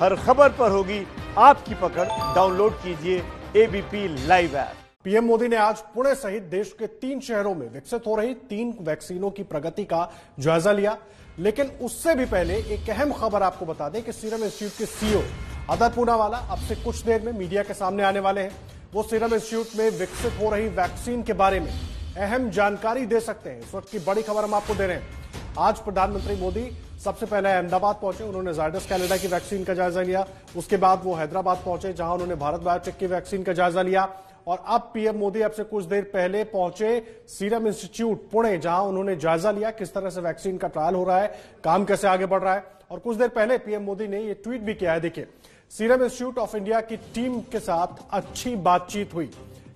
हर खबर पर होगी आपकी पकड़। डाउनलोड कीजिए ABP live app. PM Modi ने आज पुणे सहित देश के 3 शहरों में विकसित हो रही 3 वैक्सीनों की प्रगति का जायजा लिया। लेकिन उससे भी पहले एक अहम खबर आपको बता दें कि सीरम इंस्टीट्यूट के सीईओ अदर पूनावाला अब से कुछ देर में मीडिया के सामने आने वाले हैं। वो सीरम इंस्टीट्यूट में विकसित हो रही वैक्सीन के बारे में अहम जानकारी दे सकते हैं। इस वक्त की बड़ी खबर हम आपको दे रहे हैं। आज प्रधानमंत्री मोदी सबसे पहले अहमदाबाद पहुंचे, उन्होंने जायडस कनाडा की वैक्सीन का जायजा लिया। उसके बाद वो हैदराबाद पहुंचे, जहां उन्होंने भारत बायोटेक की वैक्सीन का जायजा लिया। और अब पीएम मोदी अब से कुछ देर पहले पहुंचे सीरम इंस्टीट्यूट पुणे, जहां उन्होंने जायजा लिया किस तरह से वैक्सीन का ट्रायल हो रहा है, काम कैसे आगे बढ़ रहा है। और कुछ देर पहले पीएम मोदी ने ये ट्वीट भी किया है। देखिए, सीरम इंस्टीट्यूट ऑफ इंडिया की टीम के साथ अच्छी बातचीत हुई,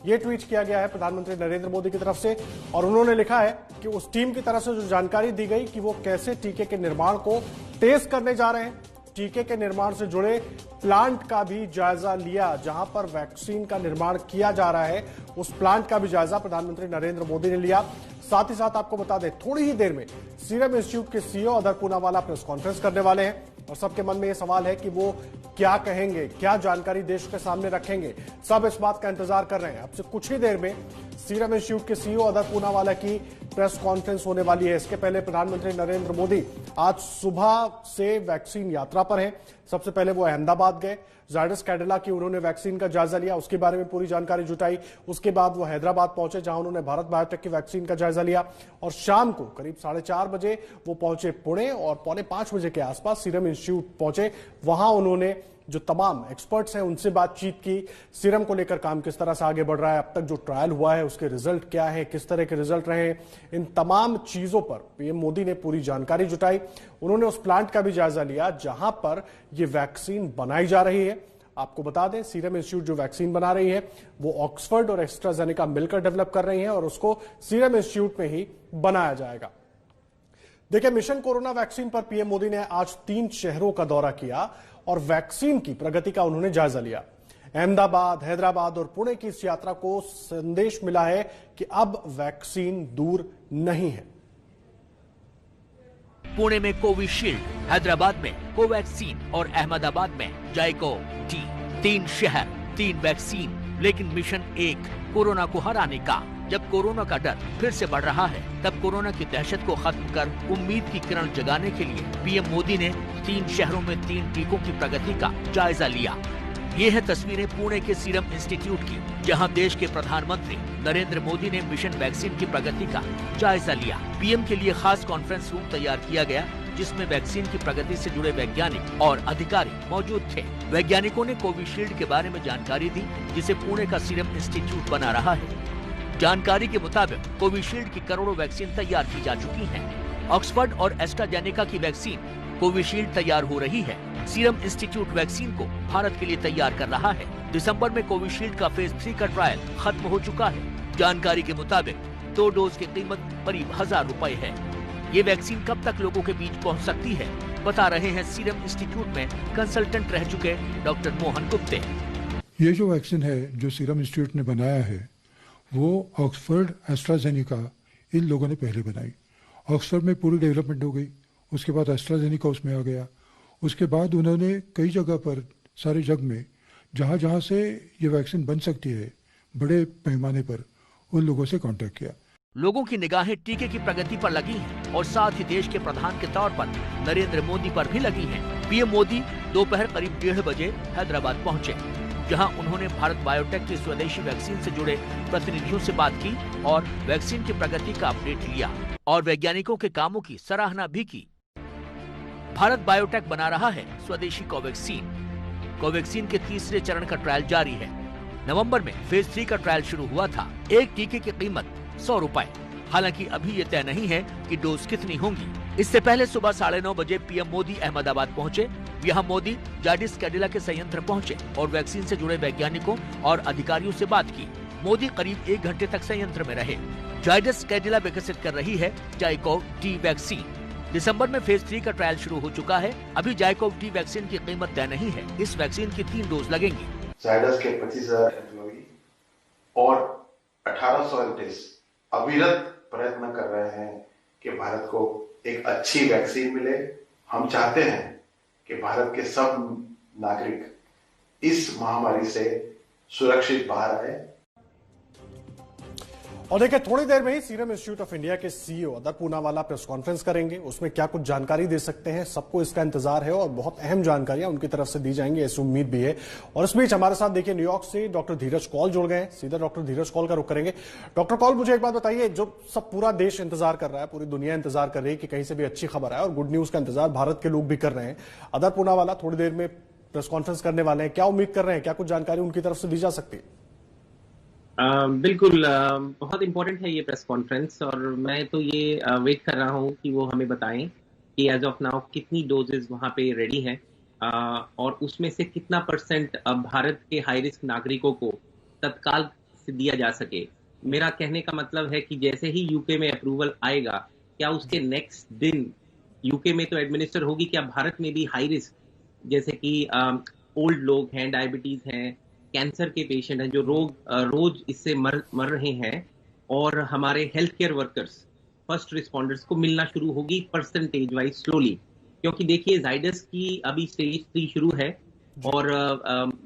ये ट्वीट किया गया है प्रधानमंत्री नरेंद्र मोदी की तरफ से। और उन्होंने लिखा है कि उस टीम की तरफ से जो जानकारी दी गई कि वो कैसे टीके के निर्माण को तेज करने जा रहे हैं, टीके के निर्माण से जुड़े प्लांट का भी जायजा लिया, जहां पर वैक्सीन का निर्माण किया जा रहा है उस प्लांट का भी जायजा प्रधानमंत्री नरेंद्र मोदी ने लिया। साथ ही साथ आपको बता दें, थोड़ी ही देर में सीरम इंस्टीट्यूट के CEO other Poonawalla press conference करने वाले हैं। और सबके मन में यह सवाल है कि वो क्या कहेंगे, क्या जानकारी देश के सामने रखेंगे। सब इस बात का इंतजार कर रहे हैं। अब से कुछ ही देर में सीरम इंस्टीट्यूट के सीईओ अदर पूनावाला की प्रेस कॉन्फ्रेंस होने वाली है। इसके पहले प्रधानमंत्री नरेंद्र मोदी आज सुबह से वैक्सीन यात्रा पर हैं। सबसे पहले वो अहमदाबाद गए, जायडस कैडिला की उन्होंने वैक्सीन का जायजा लिया, उसके बारे में पूरी जानकारी जुटाई। उसके बाद वो हैदराबाद पहुंचे, जहां उन्होंने भारत बायोटेक की वैक्सीन का जायजा लिया। और शाम को करीब 4:30 बजे वो पहुंचे पुणे और 4:45 बजे के आसपास सीरम इंस्टीट्यूट पहुंचे। वहां उन्होंने जो तमाम एक्सपर्ट्स हैं उनसे बातचीत की, सीरम को लेकर काम किस तरह से आगे बढ़ रहा है, अब तक जो ट्रायल हुआ है उसके रिजल्ट क्या है, किस तरह के रिजल्ट रहे, इन तमाम चीजों पर पीएम मोदी ने पूरी जानकारी जुटाई। उन्होंने उस प्लांट का भी जायजा लिया जहां पर यह वैक्सीन बनाई जा रही है। आपको बता दें, सीरम इंस्टीट्यूट जो वैक्सीन बना रही है वो ऑक्सफर्ड और एस्ट्राजेनेका मिलकर डेवलप कर रही है और उसको सीरम इंस्टीट्यूट में ही बनाया जाएगा। देखिए, मिशन कोरोना वैक्सीन पर पीएम मोदी ने आज 3 शहरों का दौरा किया और वैक्सीन की प्रगति का उन्होंने जायजा लिया। अहमदाबाद, हैदराबाद और पुणे की इस यात्रा को संदेश मिला है कि अब वैक्सीन दूर नहीं है। पुणे में कोविशील्ड, हैदराबाद में कोवैक्सीन और अहमदाबाद में जाइकोव-डी। 3 शहर, 3 वैक्सीन, लेकिन मिशन एक, कोरोना को हराने का। जब कोरोना का डर फिर से बढ़ रहा है, तब कोरोना की दहशत को खत्म कर उम्मीद की किरण जगाने के लिए पीएम मोदी ने 3 शहरों में 3 टीकों की प्रगति का जायजा लिया। ये है तस्वीरें पुणे के सीरम इंस्टीट्यूट की, जहां देश के प्रधानमंत्री नरेंद्र मोदी ने मिशन वैक्सीन की प्रगति का जायजा लिया। पीएम के लिए खास कॉन्फ्रेंस रूम तैयार किया गया, जिसमें वैक्सीन की प्रगति से जुड़े वैज्ञानिक और अधिकारी मौजूद थे। वैज्ञानिकों ने कोविशील्ड के बारे में जानकारी दी, जिसे पुणे का सीरम इंस्टीट्यूट बना रहा है। जानकारी के मुताबिक कोविशील्ड की करोड़ों वैक्सीन तैयार की जा चुकी हैं। ऑक्सफर्ड और एस्ट्राजेनेका की वैक्सीन कोविशील्ड तैयार हो रही है। सीरम इंस्टीट्यूट वैक्सीन को भारत के लिए तैयार कर रहा है। दिसंबर में कोविशील्ड का फेज 3 का ट्रायल खत्म हो चुका है। जानकारी के मुताबिक 2 डोज की कीमत करीब 1000 रुपए है। ये वैक्सीन कब तक लोगों के बीच पहुंच सकती है, बता रहे हैं सीरम इंस्टीट्यूट में कंसल्टेंट रह चुके डॉक्टर मोहन गुप्ते। ये जो वैक्सीन है जो सीरम इंस्टीट्यूट ने बनाया है, वो ऑक्सफर्ड, एस्ट्राजेनेका इन लोगों ने पहले बनाई। ऑक्सफर्ड में पूरी डेवलपमेंट हो गई, उसके बाद एस्ट्राजेनेका उसमें आ गया। उसके बाद उन्होंने कई जगह पर सारे जग में जहाँ जहाँ से ये वैक्सीन बन सकती है बड़े पैमाने पर, उन लोगों से कांटेक्ट किया। लोगों की निगाहें टीके की प्रगति पर लगी हैं और साथ ही देश के प्रधान के तौर पर नरेंद्र मोदी पर भी लगी हैं। पीएम मोदी दोपहर करीब 1:30 बजे हैदराबाद पहुंचे, जहां उन्होंने भारत बायोटेक की स्वदेशी वैक्सीन से जुड़े प्रतिनिधियों से बात की और वैक्सीन की प्रगति का अपडेट लिया और वैज्ञानिकों के कामों की सराहना भी की। भारत बायोटेक बना रहा है स्वदेशी कोवैक्सीन। कोवैक्सीन के 3रे चरण का ट्रायल जारी है। नवंबर में फेज 3 का ट्रायल शुरू हुआ था। एक टीके की कीमत 100 रुपए। हालांकि अभी ये तय नहीं है कि डोज कितनी होंगी। इससे पहले सुबह 9:30 बजे पीएम मोदी अहमदाबाद पहुंचे। यहाँ मोदी जायडस कैडिला के संयंत्र पहुंचे और वैक्सीन से जुड़े वैज्ञानिकों और अधिकारियों से बात की। मोदी करीब 1 घंटे तक संयंत्र में रहे। जायडस कैडिला विकसित कर रही है जाइकोव-डी वैक्सीन। दिसंबर में फेज 3 का ट्रायल शुरू हो चुका है। अभी जाइकोव-डी वैक्सीन की कीमत तय नहीं है। इस वैक्सीन की 3 डोज लगेंगी। जायडस के 25,000 एम्प्लॉई और 1800 साइंटिस्ट अविरत प्रयत्न कर रहे हैं कि भारत को एक अच्छी वैक्सीन मिले। हम चाहते हैं कि भारत के सब नागरिक इस महामारी से सुरक्षित बाहर आए। और देखिए, थोड़ी देर में ही सीरम इंस्टीट्यूट ऑफ इंडिया के CEO other Poonawalla press conference करेंगे। उसमें क्या कुछ जानकारी दे सकते हैं, सबको इसका इंतजार है और बहुत अहम जानकारियां उनकी तरफ से दी जाएंगी, ऐसी उम्मीद भी है। और इस बीच हमारे साथ देखिए न्यूयॉर्क से डॉक्टर धीरज कौल जुड़ गए हैं। सीधा डॉक्टर धीरज कौल का रुख करेंगे। डॉक्टर कौल, मुझे एक बात बताइए, जो सब पूरा देश इंतजार कर रहा है, पूरी दुनिया इंतजार कर रही है कि कहीं से भी अच्छी खबर आए और गुड न्यूज का इंतजार भारत के लोग भी कर रहे हैं। अदर पूनावाला थोड़ी देर में प्रेस कॉन्फ्रेंस करने वाले हैं, क्या उम्मीद कर रहे हैं, क्या कुछ जानकारी उनकी तरफ से दी जा सकती है? बिल्कुल, बहुत इम्पोर्टेंट है ये प्रेस कॉन्फ्रेंस और मैं तो ये वेट कर रहा हूँ कि वो हमें बताएं कि एज ऑफ नाउ कितनी डोजेस वहाँ पे रेडी हैं और उसमें से कितना % भारत के हाई रिस्क नागरिकों को तत्काल से दिया जा सके। मेरा कहने का मतलब है कि जैसे ही यूके में अप्रूवल आएगा, क्या उसके नेक्स्ट दिन यूके में तो एडमिनिस्टर होगी, क्या भारत में भी हाई रिस्क जैसे कि ओल्ड लोग हैं, डायबिटीज हैं, कैंसर के पेशेंट हैं जो रोज इससे मर रहे हैं और हमारे health care workers, first responders को मिलना शुरू होगी परसेंटेज वाइज स्लोली। क्योंकि देखिए जाइडस की अभी स्टेज 3 शुरू है और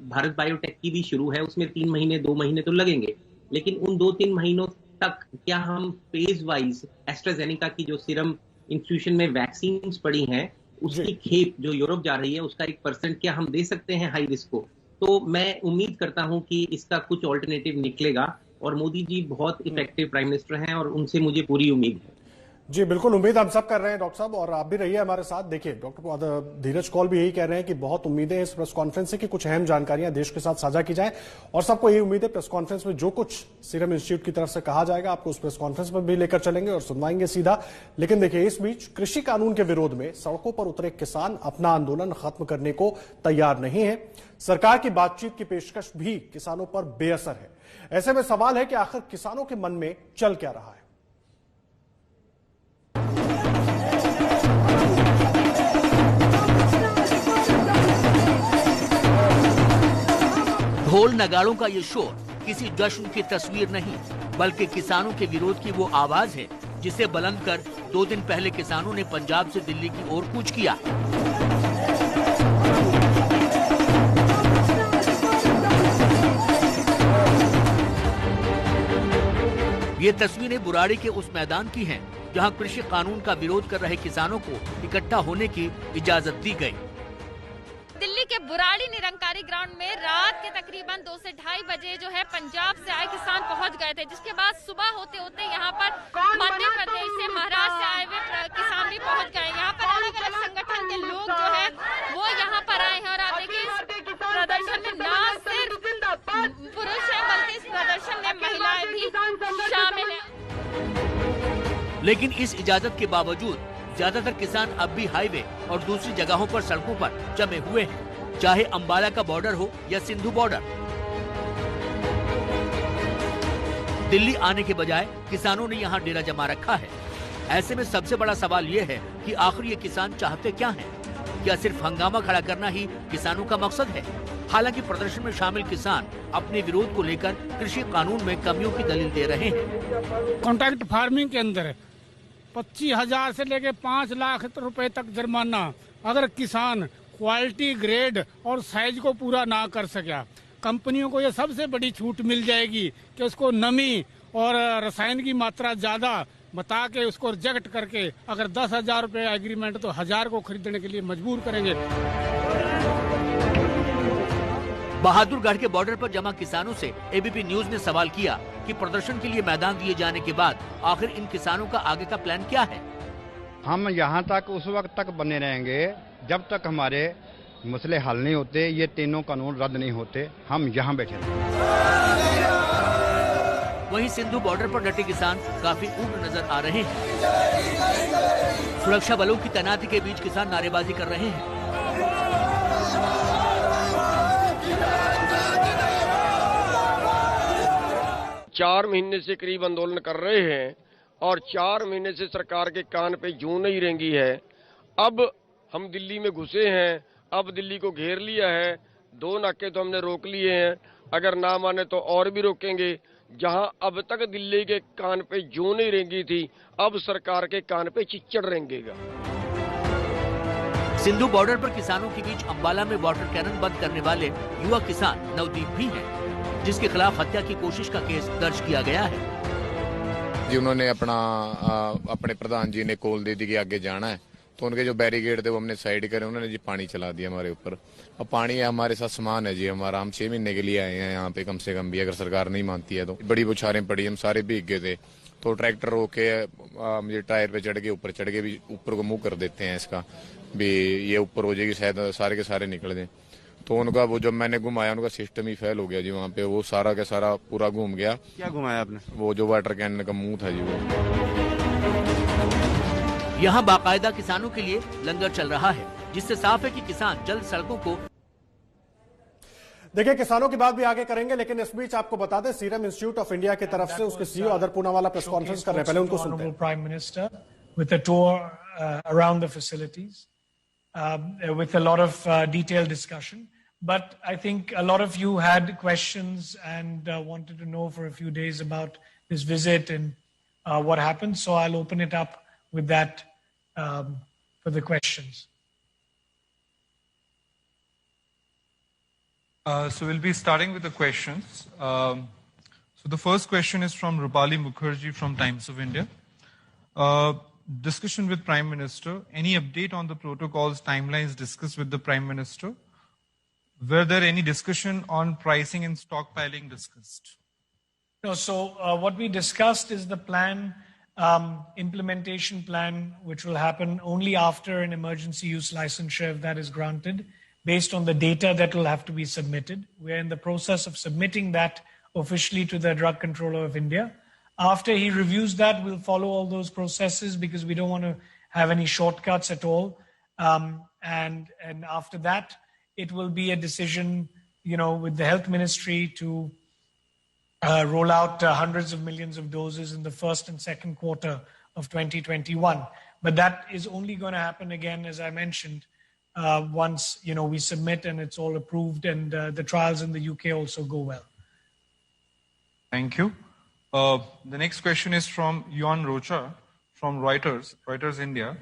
भारत बायोटेक की भी शुरू है, उसमें 3 महीने 2 महीने तो लगेंगे, लेकिन उन 2-3 महीनों तक क्या हम फेज वाइज एस्ट्राजेनिका की जो सीरम इंस्टीट्यूशन में वैक्सीन पड़ी हैं उसकी खेप जो यूरोप जा रही है उसका 1% क्या हम दे सकते हैं हाई रिस्क को? तो मैं उम्मीद करता हूं कि इसका कुछ ऑल्टरनेटिव निकलेगा और मोदी जी बहुत इफेक्टिव प्राइम मिनिस्टर हैं और उनसे मुझे पूरी उम्मीद है। जी बिल्कुल, उम्मीद हम सब कर रहे हैं डॉक्टर साहब, और आप भी रहिए हमारे साथ। देखिए डॉक्टर धीरज कौल भी यही कह रहे हैं कि बहुत उम्मीदें हैं इस प्रेस कॉन्फ्रेंस से कि कुछ अहम जानकारियां देश के साथ साझा की जाए और सबको यही उम्मीद है प्रेस कॉन्फ्रेंस में जो कुछ सीरम इंस्टीट्यूट की तरफ से कहा जाएगा आपको उस प्रेस कॉन्फ्रेंस में भी लेकर चलेंगे और सुनवाएंगे सीधा। लेकिन देखिए, इस बीच कृषि कानून के विरोध में सड़कों पर उतरे किसान अपना आंदोलन खत्म करने को तैयार नहीं है। सरकार की बातचीत की पेशकश भी किसानों पर बेअसर है। ऐसे में सवाल है कि आखिर किसानों के मन में चल क्या रहा है। ढोल नगाड़ों का ये शोर किसी जश्न की तस्वीर नहीं, बल्कि किसानों के विरोध की वो आवाज है जिसे बुलंद कर 2 दिन पहले किसानों ने पंजाब से दिल्ली की ओर कूच किया। ये तस्वीरें बुराड़ी के उस मैदान की हैं, जहां कृषि कानून का विरोध कर रहे किसानों को इकट्ठा होने की इजाजत दी गई। दिल्ली के बुराड़ी निरंकारी ग्राउंड में रात के तकरीबन 2 से 2:30 बजे जो है पंजाब से आए किसान पहुंच गए थे, जिसके बाद सुबह होते होते यहाँ पर मध्य प्रदेश से, महाराष्ट्र से आए हुए किसान भी पहुंच गए। यहाँ पर अलग अलग संगठन के लोग जो है वो यहाँ पर आए हैं और आप देखिए इस प्रदर्शन में न सिर्फ पुरुष है बल्कि इस प्रदर्शन में महिलाएं भी शामिल है। लेकिन इस इजाजत के बावजूद ज्यादातर किसान अब भी हाईवे और दूसरी जगहों पर सड़कों पर जमे हुए हैं, चाहे अंबाला का बॉर्डर हो या सिंधु बॉर्डर। दिल्ली आने के बजाय किसानों ने यहाँ डेरा जमा रखा है। ऐसे में सबसे बड़ा सवाल ये है कि आखिर ये किसान चाहते क्या हैं? क्या सिर्फ हंगामा खड़ा करना ही किसानों का मकसद है? हालांकि प्रदर्शन में शामिल किसान अपने विरोध को लेकर कृषि कानून में कमियों की दलील दे रहे हैं। कॉन्ट्रैक्ट फार्मिंग के अंदर 25,000 से लेके 5 लाख रुपए तक जुर्माना अगर किसान क्वालिटी, ग्रेड और साइज को पूरा ना कर सका। कंपनियों को ये सबसे बड़ी छूट मिल जाएगी कि उसको नमी और रसायन की मात्रा ज्यादा बता के उसको रिजेक्ट करके अगर 10,000 रुपए एग्रीमेंट तो 1,000 को खरीदने के लिए मजबूर करेंगे। बहादुरगढ़ के बॉर्डर पर जमा किसानों से एबीपी न्यूज ने सवाल किया कि प्रदर्शन के लिए मैदान दिए जाने के बाद आखिर इन किसानों का आगे का प्लान क्या है। हम यहाँ तक उस वक्त तक बने रहेंगे जब तक हमारे मसले हल नहीं होते, ये तीनों कानून रद्द नहीं होते, हम यहाँ बैठे रहेंगे। वहीं सिंधु बॉर्डर पर डटे किसान काफी उग्र नजर आ रहे हैं। सुरक्षा बलों की तैनाती के बीच किसान नारेबाजी कर रहे हैं। 4 महीने से करीब आंदोलन कर रहे हैं और 4 महीने से सरकार के कान पे जूं नहीं रेंगी है। अब हम दिल्ली में घुसे हैं, अब दिल्ली को घेर लिया है। 2 नाके तो हमने रोक लिए हैं, अगर ना माने तो और भी रोकेंगे। जहां अब तक दिल्ली के कान पे जूं नहीं रेंगी थी, अब सरकार के कान पे चिच्चड़ रेंगेगा। सिंधु बॉर्डर पर किसानों के बीच अंबाला में वाटर कैनन बंद करने वाले युवा किसान नवदीप भी हैं, जिसके खिलाफ हत्या की कोशिश का केस दर्ज किया गया है। जी उन्होंने अपने प्रधान जी ने कॉल दे दी कि आगे जाना है, तो उनके जो बैरिकेड थे वो हमने साइड करे, उन्होंने जी पानी चला दिया हमारे ऊपर। अब पानी है हमारे साथ समान है जी हमारा, हम 6 महीने के लिए आए हैं यहाँ पे कम से कम भी, अगर सरकार नहीं मानती है तो। बड़ी बौछारें पड़ी, हम सारे भीग गए थे, तो ट्रैक्टर रोके मुझे टायर पे चढ़ के ऊपर चढ़ के भी ऊपर को मुंह कर देते हैं इसका भी, ये ऊपर हो जाएगी शायद सारे के सारे निकल दें। तो उनका वो जब मैंने घुमाया उनका सिस्टम ही फेल हो गया जी वहाँ पे, वो सारा का सारा पूरा घूम गया। क्या घुमाया आपने? वो जो वाटर कैनन का मुंह था जी वो। यहाँ बाकायदा किसानों के लिए लंगर चल रहा है, जिससे साफ है कि किसान जल्द सड़कों को। देखिए किसानों की बात भी आगे करेंगे, लेकिन इस बीच आपको बता दें सीरम इंस्टीट्यूट ऑफ इंडिया की तरफ से उसके CEO other Poonawalla press conference कर रहे हैं, पहले उनको सुनते हैं। Prime minister with a tour around the facilities with a lot of detailed discussion, but I think a lot of you had questions and wanted to know for a few days about this visit and what happened, so I'll open it up with that for the questions. So we'll be starting with the questions. So the first question is from Rupali Mukherjee from Times of India. Discussion with Prime Minister. Any update on the protocols, timelines discussed with the Prime Minister? Were there any discussion on pricing and stockpiling discussed? No, so what we discussed is the plan, implementation plan, which will happen only after an emergency use licensure, if that is granted, based on the data that will have to be submitted. We're in the process of submitting that officially to the Drug Controller of India. After he reviews that, we'll follow all those processes because we don't want to have any shortcuts at all. And after that, it will be a decision, with the health ministry to roll out hundreds of millions of doses in the first and second quarter of 2021. But that is only going to happen again, as I mentioned, once, we submit and it's all approved and the trials in the UK also go well. Thank you. The next question is from Yuan Rocha from Reuters India.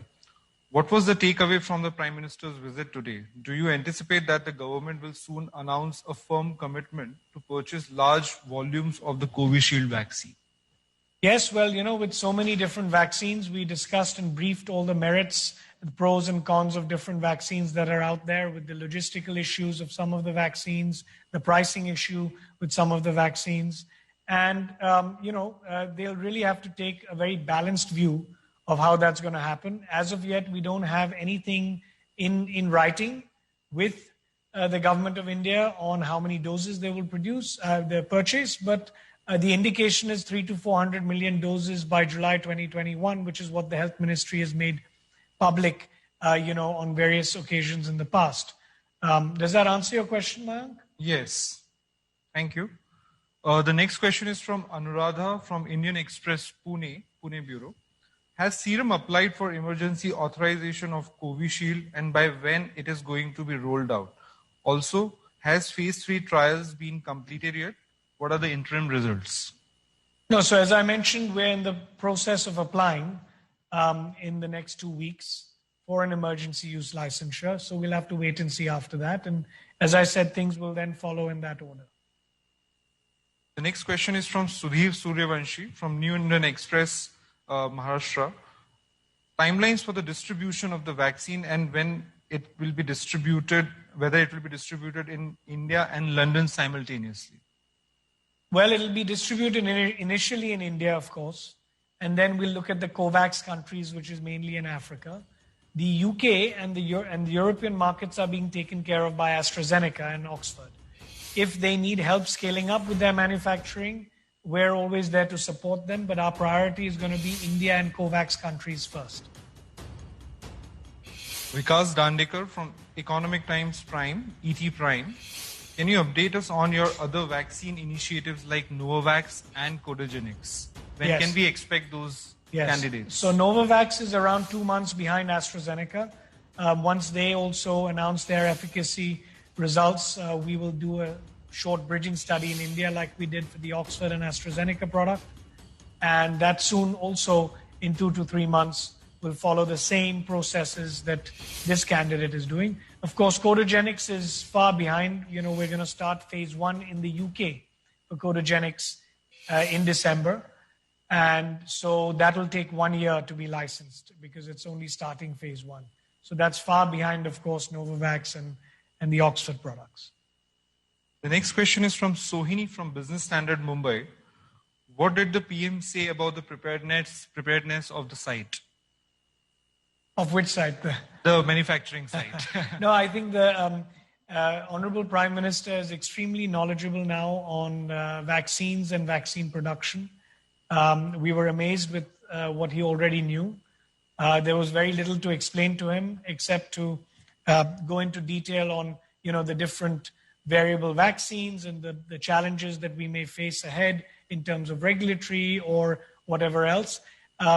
What was the takeaway from the Prime Minister's visit today? Do you anticipate that the government will soon announce a firm commitment to purchase large volumes of the Covishield vaccine? Yes, well, with so many different vaccines, we discussed and briefed all the merits, the pros and cons of different vaccines that are out there, with the logistical issues of some of the vaccines, the pricing issue with some of the vaccines. And, they'll really have to take a very balanced view of how that's going to happen. As of yet, we don't have anything in writing with the government of India on how many doses they will purchase. But the indication is 300 to 400 million doses by July 2021, which is what the health ministry has made public, on various occasions in the past. Does that answer your question, Mayank? Yes. Thank you. The next question is from Anuradha from Indian Express Pune Bureau. Has Serum applied for emergency authorization of Covishield and by when it is going to be rolled out? Also, has phase 3 trials been completed yet? What are the interim results? No, so as I mentioned, we're in the process of applying in the next 2 weeks for an emergency use licensure. So we'll have to wait and see after that. And as I said, things will then follow in that order. The next question is from Sudhir Suryavanshi from New Indian Express, Maharashtra. Timelines for the distribution of the vaccine and when it will be distributed, whether it will be distributed in India and London simultaneously. Well, it'll be distributed initially in India, of course, and then we'll look at the COVAX countries, which is mainly in Africa. The UK and the European markets are being taken care of by AstraZeneca and Oxford. If they need help scaling up with their manufacturing, we're always there to support them, but our priority is going to be India and COVAX countries first. Vikas Dandekar from Economic Times Prime, ET Prime. Can you update us on your other vaccine initiatives like Novavax and Codagenix? When can we expect those candidates? So Novavax is around 2 months behind AstraZeneca. Once they also announce their efficacy results, we will do a short bridging study in India like we did for the Oxford and AstraZeneca product. And that soon also in 2 to 3 months will follow the same processes that this candidate is doing. Of course, Codogenics is far behind. We're going to start phase 1 in the UK for Codogenics in December. And so that will take 1 year to be licensed because it's only starting phase 1. So that's far behind, of course, Novavax and the Oxford products. The next question is from Sohini from Business Standard Mumbai. What did the PM say about the preparedness of the site? Of which site? The manufacturing site. No, I think the Honorable Prime Minister is extremely knowledgeable now on vaccines and vaccine production. We were amazed with what he already knew. There was very little to explain to him except to go into detail on, the different variable vaccines and the challenges that we may face ahead in terms of regulatory or whatever else.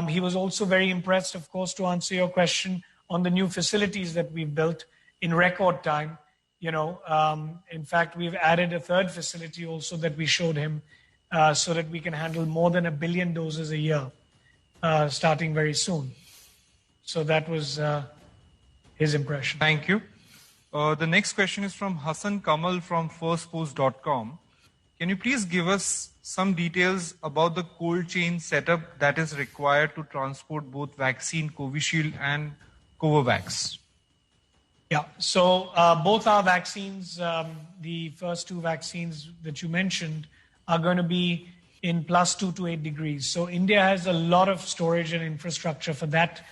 He was also very impressed, of course, to answer your question on the new facilities that we've built in record time. In fact, we've added a third facility also that we showed him so that we can handle more than 1 billion doses a year starting very soon. So that was his impression. Thank you. The next question is from Hassan Kamal from firstpost.com. Can you please give us some details about the cold chain setup that is required to transport both vaccine Covishield and Covovax? Yeah, so both our vaccines, the first 2 vaccines that you mentioned, are going to be in +2 to 8 degrees. So India has a lot of storage and infrastructure for that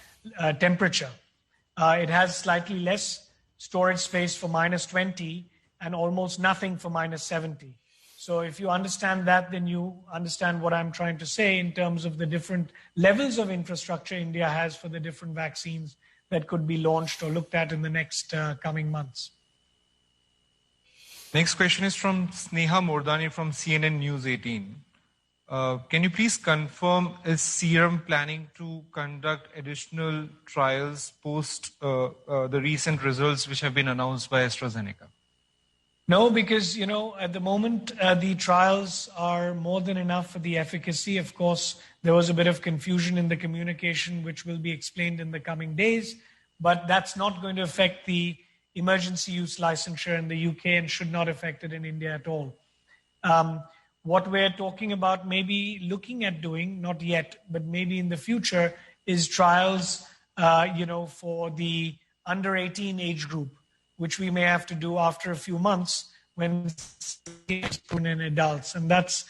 temperature. It has slightly less storage space for -20 and almost nothing for -70. So if you understand that, then you understand what I'm trying to say in terms of the different levels of infrastructure India has for the different vaccines that could be launched or looked at in the next coming months. Next question is from Sneha Mordani from CNN News 18. Can you please confirm, is Serum planning to conduct additional trials post the recent results which have been announced by AstraZeneca? No, because, at the moment, the trials are more than enough for the efficacy. Of course, there was a bit of confusion in the communication, which will be explained in the coming days, but that's not going to affect the emergency use licensure in the UK and should not affect it in India at all. What we're talking about maybe looking at doing, not yet, but maybe in the future, is trials, for the under 18 age group, which we may have to do after a few months when it's in adults. And that's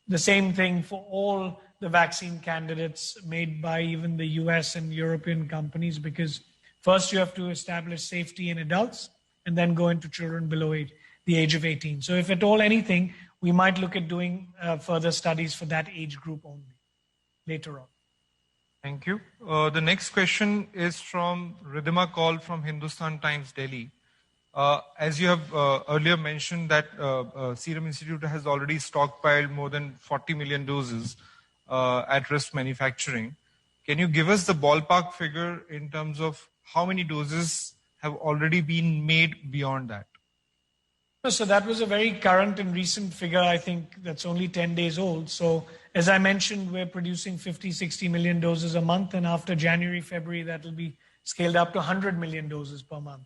the same thing for all the vaccine candidates made by even the US and European companies, because first you have to establish safety in adults and then go into children below the age of 18. So if at all anything, we might look at doing further studies for that age group only later on. Thank you. The next question is from Ridhima Kaul from Hindustan Times, Delhi. As you have earlier mentioned that Serum Institute has already stockpiled more than 40 million doses at risk manufacturing. Can you give us the ballpark figure in terms of how many doses have already been made beyond that? So that was a very current and recent figure. I think that's only 10 days old. So as I mentioned, we're producing 50, 60 million doses a month. And after January, February, that will be scaled up to 100 million doses per month.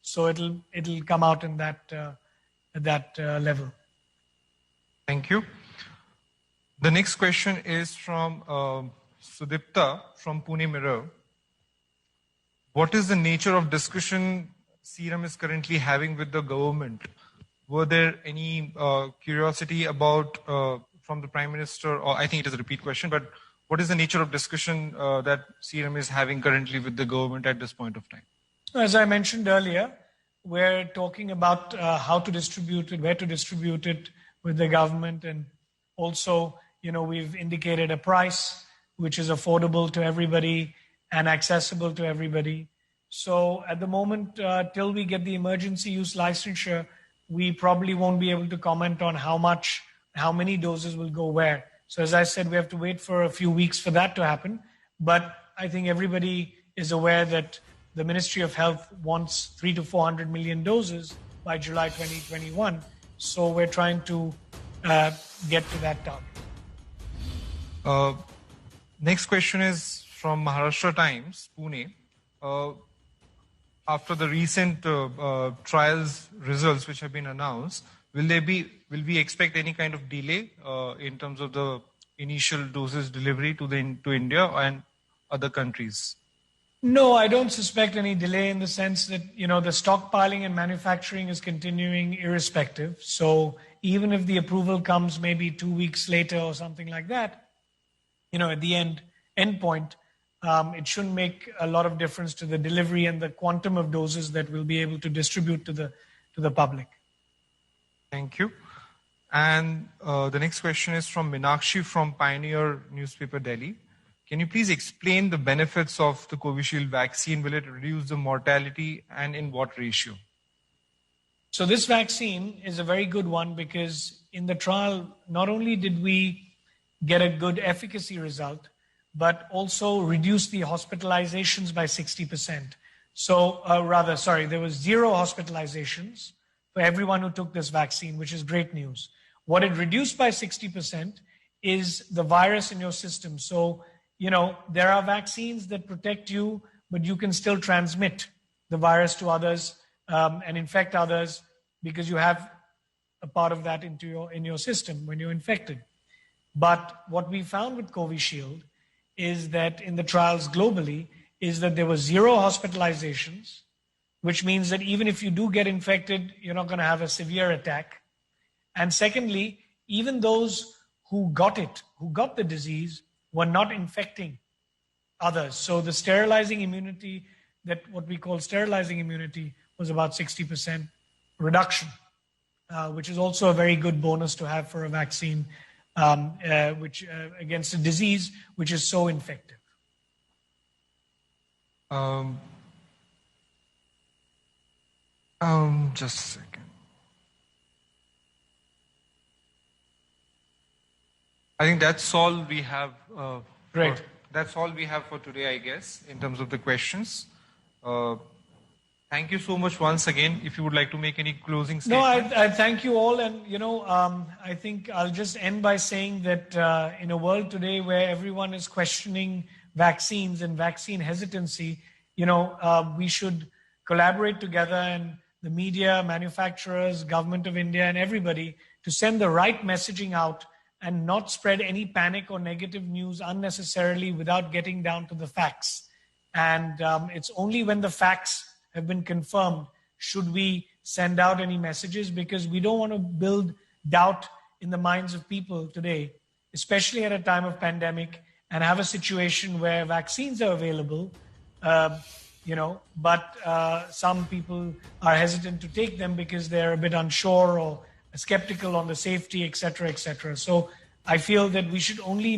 So it'll come out in that level. Thank you. The next question is from Sudipta from Pune Mirror. What is the nature of discussion Serum is currently having with the government? Were there any curiosity about from the Prime Minister, or I think it is a repeat question, but what is the nature of discussion that Serum is having currently with the government at this point of time? As I mentioned earlier, we're talking about how to distribute it, where to distribute it with the government. And also, we've indicated a price which is affordable to everybody and accessible to everybody. So at the moment, till we get the emergency use licensure, we probably won't be able to comment on how many doses will go where. So as I said, we have to wait for a few weeks for that to happen. But I think everybody is aware that the Ministry of Health wants 300 to 400 million doses by July 2021. So we're trying to get to that target. Next question is from Maharashtra Times, Pune. After the recent trials results which have been announced, will we expect any kind of delay in terms of the initial doses delivery to India and other countries? No, I don't suspect any delay in the sense that, the stockpiling and manufacturing is continuing irrespective. So even if the approval comes maybe 2 weeks later or something like that, at the end point, it shouldn't make a lot of difference to the delivery and the quantum of doses that we'll be able to distribute to the public. Thank you. And the next question is from Minakshi from Pioneer newspaper, Delhi. Can you please explain the benefits of the Covishield vaccine? Will it reduce the mortality and in what ratio? So this vaccine is a very good one because in the trial, not only did we get a good efficacy result, but also reduce the hospitalizations by 60%. So there was 0 hospitalizations for everyone who took this vaccine, which is great news. What it reduced by 60% is the virus in your system. So, there are vaccines that protect you, but you can still transmit the virus to others and infect others because you have a part of that in your system when you're infected. But what we found with Covishield is that in the trials globally is that there were 0 hospitalizations, which means that even if you do get infected, you're not going to have a severe attack. And secondly, even those who got the disease, were not infecting others. So the sterilizing immunity, what we call sterilizing immunity, was about 60% reduction, which is also a very good bonus to have for a vaccine against a disease which is so infective. Just a second. I think that's all we have. Great. That's all we have for today, I guess, in terms of the questions. Thank you so much once again. If you would like to make any closing statement. No, I thank you all. And, I think I'll just end by saying that in a world today where everyone is questioning vaccines and vaccine hesitancy, we should collaborate together, and the media, manufacturers, government of India, and everybody to send the right messaging out and not spread any panic or negative news unnecessarily without getting down to the facts. And it's only when the facts have been confirmed should we send out any messages, because we don't want to build doubt in the minds of people today, especially at a time of pandemic, and have a situation where vaccines are available, but some people are hesitant to take them because they're a bit unsure or skeptical on the safety, etc., etc. So I feel that we should only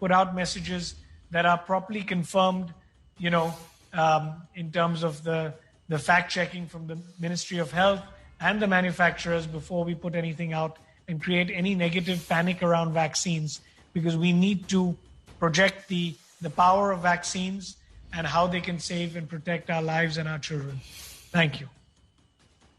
put out messages that are properly confirmed, in terms of the fact-checking from the Ministry of Health and the manufacturers before we put anything out and create any negative panic around vaccines, because we need to project the power of vaccines and how they can save and protect our lives and our children. Thank you.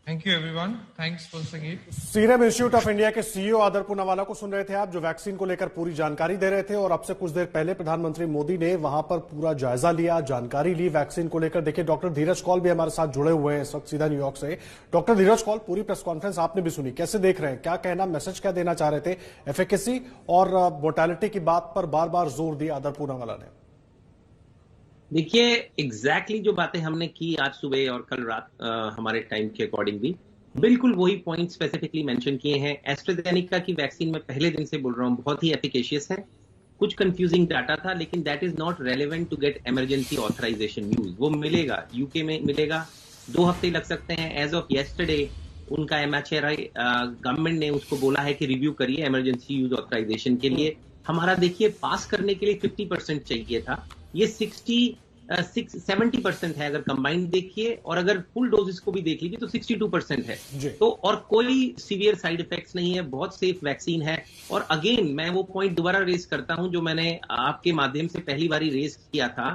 Thank you, everyone. Thanks for Sangeet. Serum institute of India के CEO आदर पूनावाला को सुन रहे थे आप, जो vaccine को लेकर पूरी जानकारी दे रहे थे। और अब से कुछ देर पहले प्रधानमंत्री मोदी ने वहां पर पूरा जायजा लिया, जानकारी ली वैक्सीन को लेकर। देखिए, डॉक्टर धीरज कौल भी हमारे साथ जुड़े हुए हैं इस वक्त सीधा न्यूयॉर्क से। डॉक्टर धीरज कौल, पूरी प्रेस कॉन्फ्रेंस आपने भी सुनी, कैसे देख रहे हैं, क्या कहना, मैसेज क्या देना चाह रहे थे? एफिकेसी और मोर्टेलिटी की बात पर बार बार जोर दिया आदर पूनावाला ने। देखिए, एग्जैक्टली जो बातें हमने की आज सुबह और कल रात हमारे टाइम के अकॉर्डिंग भी बिल्कुल वही पॉइंट स्पेसिफिकली मेंशन किए हैं। एस्ट्राजेनेका की वैक्सीन में पहले दिन से बोल रहा हूं बहुत ही एफिकेशियस है। कुछ कंफ्यूजिंग डाटा था, लेकिन that is not relevant to get emergency authorization use. वो मिलेगा, यूके में मिलेगा, 2 हफ्ते लग सकते हैं। एज ऑफ येस्टरडे उनका MHRA गवर्नमेंट ने उसको बोला है कि रिव्यू करिए इमरजेंसी यूज ऑथराइजेशन के लिए। हमारा देखिए पास करने के लिए 50% चाहिए था, ये 70% है अगर कंबाइंड देखिए, और अगर फुल डोजेस को भी देख लीजिए तो 62% है। तो और कोई सीवियर साइड इफेक्ट्स नहीं है, बहुत सेफ वैक्सीन है। और अगेन मैं वो पॉइंट दोबारा रेस करता हूं जो मैंने आपके माध्यम से पहली बार रेस किया था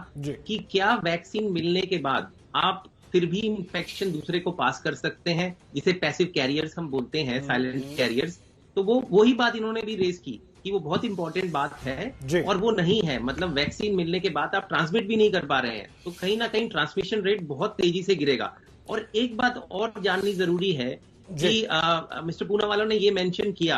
कि क्या वैक्सीन मिलने के बाद आप फिर भी इंफेक्शन दूसरे को पास कर सकते हैं, जिसे पैसिव कैरियर्स हम बोलते हैं, साइलेंट कैरियर्स। तो वो वही बात इन्होंने भी रेस की कि वो बहुत इंपॉर्टेंट बात है जी। और वो नहीं है। मतलब वैक्सीन मिलने के बाद आप ट्रांसमिट भी नहीं कर पा रहे हैं, तो कहीं ना कहीं ट्रांसमिशन रेट बहुत तेजी से गिरेगा। और एक बात और जाननी जरूरी है कि मिस्टर पूनावाला ने ये मेंशन किया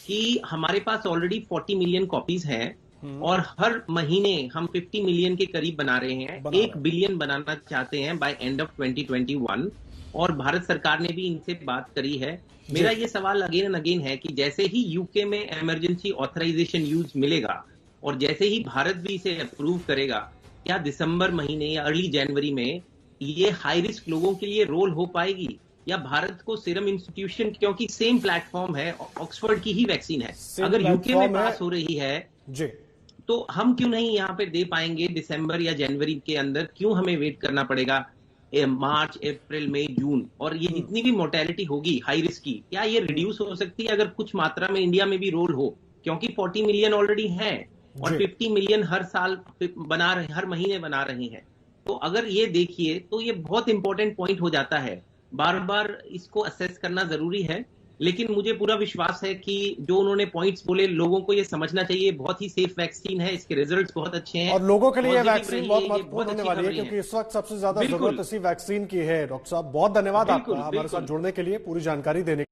कि हमारे पास ऑलरेडी 40 मिलियन कॉपीज हैं और हर महीने हम 50 मिलियन के करीब बना रहे हैं, 1 बिलियन बनाना चाहते हैं बाय एंड ऑफ 2021। और भारत सरकार ने भी इनसे बात करी है। मेरा ये सवाल अगेन एंड अगेन है कि जैसे ही यूके में इमरजेंसी ऑथराइजेशन यूज मिलेगा और जैसे ही भारत भी इसे अप्रूव करेगा, क्या दिसंबर महीने या अर्ली जनवरी में ये हाई रिस्क लोगों के लिए रोल हो पाएगी, या भारत को सीरम इंस्टीट्यूशन, क्योंकि सेम प्लेटफॉर्म है, ऑक्सफोर्ड की ही वैक्सीन है, अगर यूके में पास हो रही है तो हम क्यों नहीं यहाँ पे दे पाएंगे दिसंबर या जनवरी के अंदर? क्यों हमें वेट करना पड़ेगा मार्च, अप्रैल, मई, जून? और ये जितनी भी मोर्टेलिटी होगी हाई रिस्क की, क्या ये रिड्यूस हो सकती है अगर कुछ मात्रा में इंडिया में भी रोल हो? क्योंकि 40 मिलियन ऑलरेडी है और 50 मिलियन हर साल बना रहे, हर महीने बना रहे हैं। तो अगर ये देखिए तो ये बहुत इंपॉर्टेंट पॉइंट हो जाता है। बार बार इसको असेस करना जरूरी है, लेकिन मुझे पूरा विश्वास है कि जो उन्होंने पॉइंट्स बोले, लोगों को ये समझना चाहिए बहुत ही सेफ वैक्सीन है, इसके रिजल्ट्स बहुत अच्छे हैं और लोगों के लिए ये Positive वैक्सीन रही बहुत है, महत्वपूर्ण होने वाली है, क्योंकि इस वक्त सबसे ज्यादा बिल्कुल। जरूरत इसी वैक्सीन की है। डॉक्टर साहब बहुत धन्यवाद आपका बिल्कुल, हमारे साथ जुड़ने के लिए, पूरी जानकारी देने